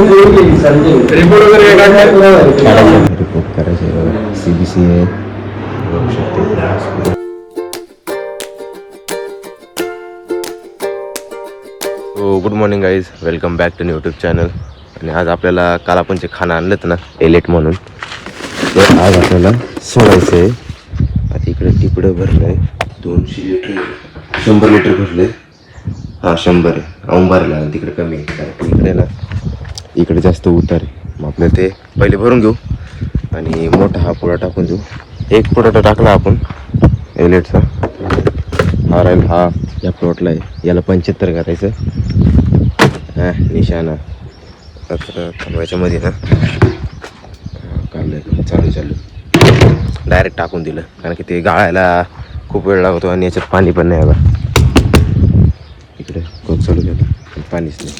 Report वगैरे report करायचे CBC आहे. Good morning guys, welcome back to YouTube channel. आणि आज आपल्याला काल आपण जे खाणं आणलं ना एलेट म्हणून, तर आज आपल्याला सोडायचं आहे. आता इकडे टिपडं भरलं आहे, 200 लिटर 100 लिटर भरलं आहे. हां 100 आहे, औंबारला तिकडे कमी आहे कारण इकडे ना इकडे जास्त उतार आहे. मग आपल्याला ते पहिले भरून घेऊ आणि मोठा हा पुडा टाकून देऊ. एक पुडा टाकला आपण एलेटचा, हा राहील हा या प्लॉटला आहे. याला 75 करायचं. हां निशाणा तर याच्यामध्ये ना काढलं, चालू डायरेक्ट टाकून दिलं कारण की ते गाळायला खूप वेळ लागतो आणि याच्यात पाणी पण नाही. बघा इकडे कोक चालू केलं, पाणीच नाही.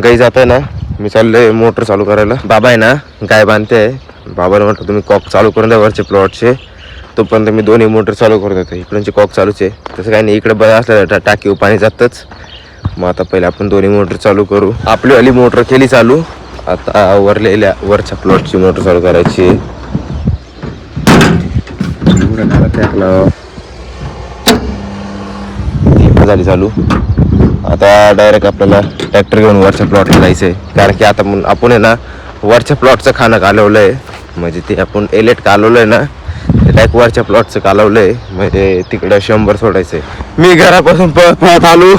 गाई जात आहे ना, मी चाललोय मोटर चालू करायला. बाबा आहे ना गाय बांधते आहे. बाबाला म्हटलं तुम्ही कॉक चालू करून द्या वरचे प्लॉटचे, तोपर्यंत मी दोन्ही मोटर चालू करून देतो. इकडूनचे कॉक चालूच आहे, तसं काही नाही. इकडे बरं असलं टाकीवर पाणी जातच. मग आता पहिले आपण दोन्ही मोटर चालू करू. आपली वाली मोटर केली चालू, आता वरच्या प्लॉटची मोटर चालू करायची. झाली चालू. आता डायरेक्ट आपल्याला ट्रॅक्टर घेऊन वरच्या प्लॉटला जायचं आहे कारण की आता आपण आहे ना वरच्या प्लॉटचं खाणं कालवलं आहे. म्हणजे ते आपण एलेट कालवलं आहे ना, डायरेक्ट वरच्या प्लॉटचं कालवलं आहे. म्हणजे तिकडं 100 सोडायचं आहे. मी घरापासून पळत आलो.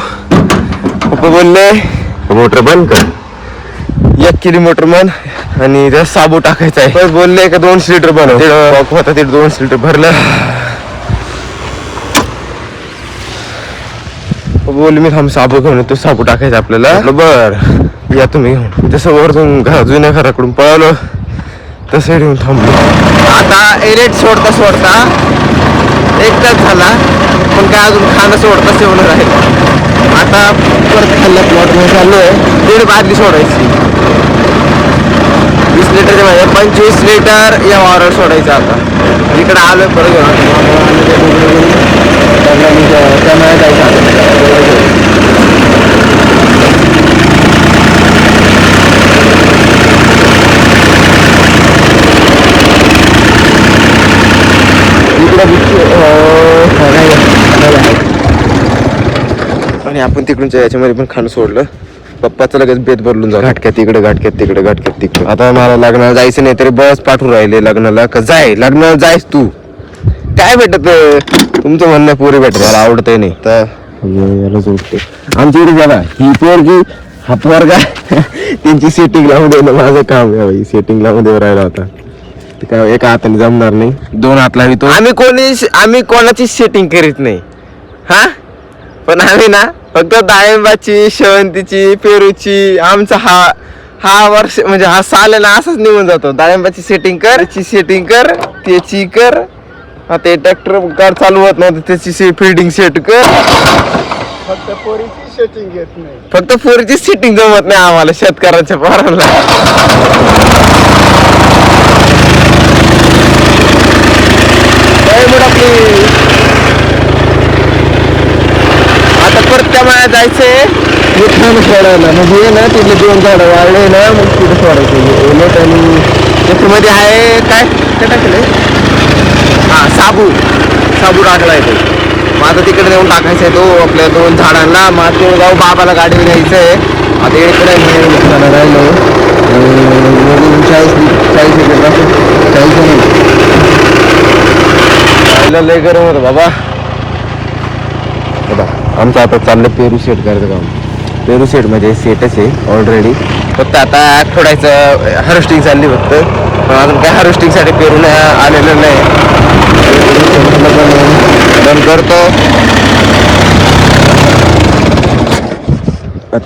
पप्पा बोलले मोटर बंद कर, 1 किलोमीटर मन आणि त्यात साबू टाकायचा आहे. बस बोलले का 200 लिटर बनव. होता ते 200 लिटर भरलं. बोल मी थांब साबू घेऊन येतो, साबू टाकायचा आपल्याला. बर या तुम्ही घेऊन. जसं वरतून जुन्या घराकडून पळालो तसं घेऊन थांबलो. आता एलेट सोडता 1 तास झाला, पण काय अजून खाणं सोडता सेवलं राहील. आता परत खाल्ल्या प्लॉटमध्ये चाललो आहे. 1.5 बादली सोडायची. 20 लिटरच्या माझ्या 25 लिटर या वावर सोडायचं. आता इकडे आलोय परत घेऊन आणि आपण तिकडूनच्या याच्यामध्ये पण खाणं सोडलं. पप्पाचं लगेच बेत बदलून जाऊ. घाटक्यात तिकडे. आता मला लग्नाला जायचं नाही तरी बस पाठवून राहिले लग्नाला. का जाय लग्नाला जायस तू, काय भेटत तुमचं म्हणणं पोरी भेटत, मला आवडतही नाही. तर याला जोडते आमच्या इकडे बघा, ही पोरगी हा पोरगा त्यांची सेटिंग लावून देणं माझं काम आहे बाई. सेटिंग लावून देऊ राहिला होता ते काय एका हाताने जमणार नाही, 2 हात लावितो. आम्ही कोणाची सेटिंग करीत नाही हा, पण आम्ही ना फक्त डाळिंबाची, शेवंतीची, पेरूची, आमचा हा वर्ष म्हणजे हा साल आहे ना असाच निघून जातो. डाळिंबाची सेटिंग कर, याची सेटिंग कर, त्याची कर. आता ट्रॅक्टर कार चालू होत नव्हतं, त्याची फिल्डिंग सेट कर. फक्त पोरीची सेटिंग येत नाही, फक्त पोरीची सेटिंग जमत नाही आम्हाला शेतकऱ्यांच्या पोरांना. आता परत त्या माया जायचंय खाणं सोडायला. म्हणजे ना तिथले 2 झाडं वाढले ना, मग तिथे सोडायचं एलेट. आणि त्याच्यामध्ये आहे काय टाकलंय, हां साबू टाकला आहे तो. मग आता तिकडे नेऊन टाकायचा आहे तो आपल्या 2 झाडांना. मग तो जाऊ बाबाला गाडी न्यायचं आहे. आता इकडे राहिलो 40 लय गरम होतं बाबा. आमचं आता चाललं पेरू सेट करायचं काम. पेरू सेट म्हणजे सेटच आहे ऑलरेडी, फक्त आता थोडायचं हार्वेस्टिंग चालली फक्त. पण अजून काय हार्वेस्टिंगसाठी पेरू आलेलं नाही. बंद करतो.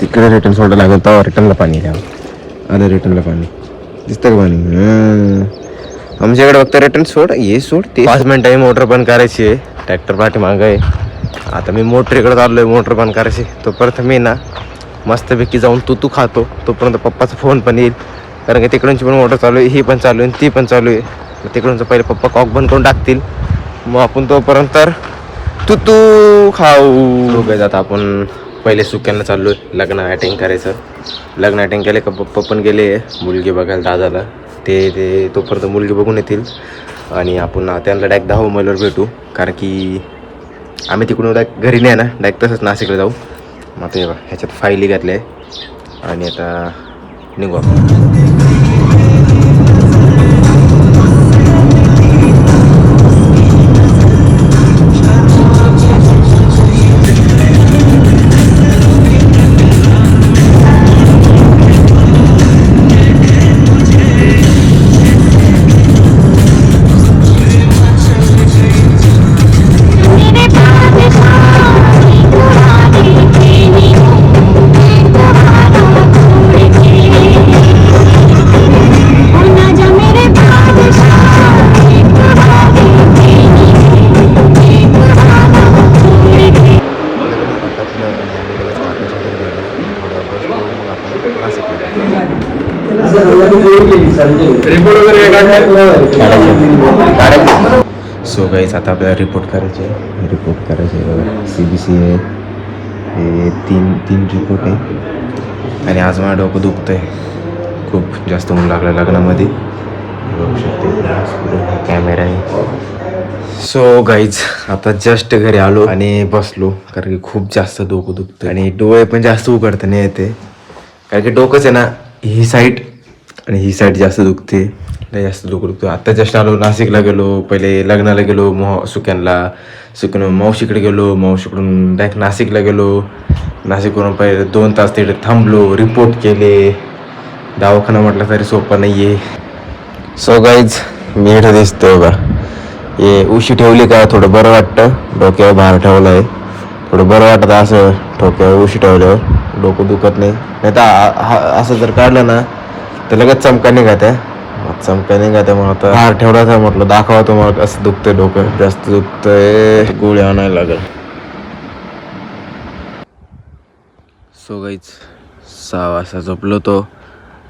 तिकडे रिटर्न सोडायला लागेल, तेव्हा रिटर्नला पाणी द्यावं. आलं रिटर्नला पाणी, दिसतं का पाणी? आमच्याकडे फक्त रिटर्न सोड, हे सोड ते. 5 मिनिटांनी मोटर बंद करायची आहे. ट्रॅक्टर पाठी मागं आहे. आता मी मोटर इकडे चाललोय मोटर बंद करायची. तोपर्यंत मी ना मस्तपैकी जाऊन तू खातो. तोपर्यंत पप्पाचा फोन पण येईल कारण की तिकडूनची पण मोटर चालू आहे, ही पण चालू आहे, ती पण चालू आहे. तिकडूनचं पहिले पप्पा कॉक बंद करून टाकतील, मग आपण तोपर्यंत तू खाऊ. आता आपण पहिले सुक्यांना चाललो आहे लग्न अटेंड करायचं. लग्न अटेंड केले का पप्पा पण गेले मुलगी बघायला दादाला. ते तोपर्यंत मुलगी बघून येतील आणि आपण त्यांना डायरेक्ट 10 मैलवर भेटू. कारण की आम्ही तिकडून डायरेक्ट घरी नाही ना, डायरेक्ट तसंच नाशिकला जाऊ. मग ते बघा ह्याच्यात फायली घातल्या आणि आता निघू आपण. सो गाईज आता आपल्याला रिपोर्ट करायचे बघा. CBC आहे हे तीन रिपोर्ट आहे. आणि आज माझं डोकं दुखतंय खूप जास्त ऊन लागलं लग्नामध्ये बघू शकते. कॅमेरा आहे. सो गाईज आता जस्ट घरी आलो आणि बसलो कारण की खूप जास्त डोकं दुखतं आणि डोळे पण जास्त उघडता नाही येते. कारण की डोकंच आहे ना ही साईड आणि ही साईड जास्त दुखते. जास्त डोकं दुखतो. आता जस्ट आलो नाशिकला गेलो. पहिले लग्नाला गेलो सुक्यानं मावशीकडे गेलो. मावशीकडून डायरेक्ट नाशिकला गेलो. नाशिकवरून पहिले 2 तास तिथे थांबलो. रिपोर्ट केले. दवाखाना म्हटलं तरी सोपं नाही आहे. सो गाईज मी इथं दिसतोय बघा. हे उशी ठेवली का थोडं बरं वाटतं. डोक्यावर भार ठेवलं आहे थोडं बरं वाटतं. असं डोक्यावर उशी ठेवल्यावर डोकं दुखत नाही. नाही तर असं जर काढलं ना तर लगेच चमका निघात्या. मग आता भार ठेवला म्हटलं दाखवतो मग असं दुखतंय. डोकं जास्त दुखतंय. गोळी आणायला लागेल. सो गाईज 6 वाजता झोपलो तो.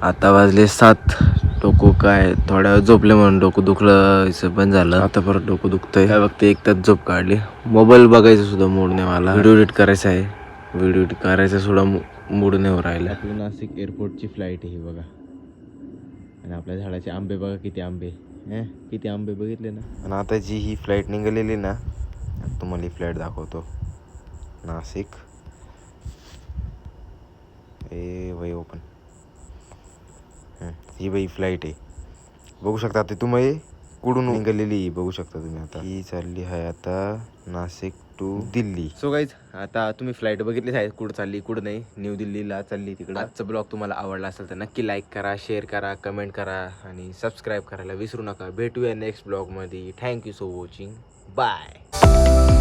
आता वाजले 7. डोकं काय थोड्या वेळ झोपले म्हणून डोकं दुखलं बंद झालं. आता परत डोकं दुखतंय. काय बघते 1 तास झोप काढली. मोबाईल बघायचं सुद्धा मूड नाही मला. व्हिडिओ एडिट करायचा आहे. व्हिडिओ एडिट करायचा सुद्धा मूड नाही राहिला. आपली नाशिक एअरपोर्टची फ्लाईट आहे ही बघा. आणि आपल्या झाडाचे आंबे बघा किती आंबे बघितले ना. आणि आता जी ही फ्लाईट निघालेली ना तुम्हाला ही फ्लाईट दाखवतो. नाशिक वही ओपन ही बाई फ्लाईट आहे बघू शकता. आता तुम्ही कुठून निघालेली बघू शकता तुम्ही. आता ही चालली आहे आता Nashik to Delhi. So guys आता तुम्ही फ्लाईट बघितलीच आहे कुठं चालली कुठं नाही. न्यू दिल्लीला चालली तिकडं. आजचा ब्लॉग तुम्हाला आवडला असेल तर नक्की लाईक करा, शेअर करा, कमेंट करा आणि सबस्क्राईब करायला विसरू नका. भेटूया नेक्स्ट ब्लॉगमध्ये. Thank you so watching. बाय.